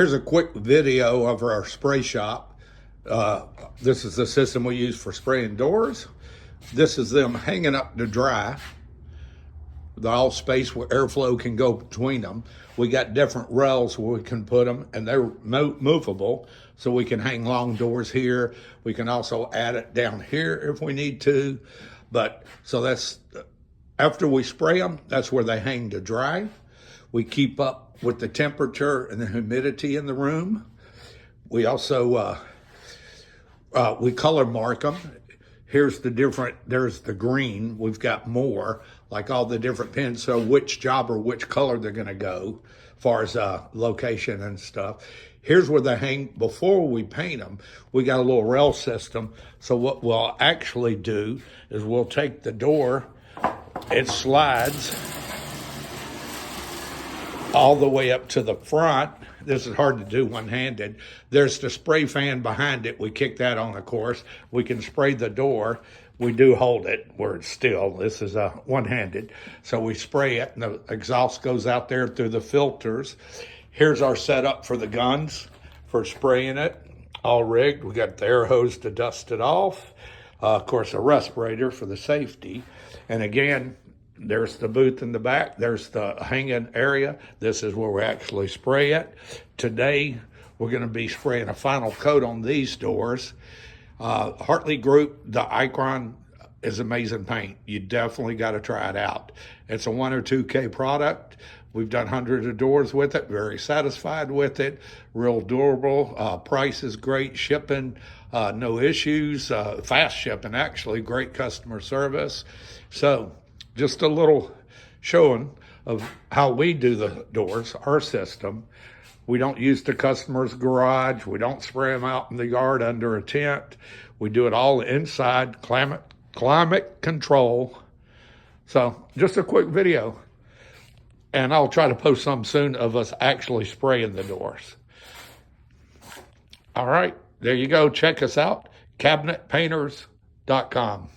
Here's a quick video of our spray shop. This is the system we use for spraying doors. This is them hanging up to dry. The all space where airflow can go between them. We got different rails where we can put them, and they're movable, so we can hang long doors here. We can also add it down here if we need to. But so that's, after we spray them, that's where they hang to dry. We keep up with the temperature and the humidity in the room. We also, we color mark them. Here's the different, there's the green. We've got more, like all the different pins, so which job or which color they're gonna go, as far as location and stuff. Here's where they hang. Before we paint them, we got a little rail system. So what we'll actually do is we'll take the door, it slides all the way up to the front. This is hard to do one-handed. There's the spray fan behind it. We kick that on, of course. We can spray the door. We do hold it where it's still. This is one-handed. So we spray it, and the exhaust goes out there through the filters. Here's our setup for the guns for spraying it. All rigged. We got the air hose to dust it off. Of course, a respirator for the safety. And again, there's the booth in the back. There's the hanging area. This is where we actually spray it. Today, we're going to be spraying a final coat on these doors. Hartley Group, the ICRO is amazing paint. You definitely got to try it out. It's a 1 or 2K product. We've done hundreds of doors with it. Very satisfied with it. Real durable. Price is great. Shipping, no issues. Fast shipping, actually. Great customer service. So, just a little showing of how we do the doors, our system. We don't use the customer's garage. We don't spray them out in the yard under a tent. We do it all inside, climate control. So just a quick video. And I'll try to post some soon of us actually spraying the doors. All right, there you go. Check us out, cabinetpainters.com.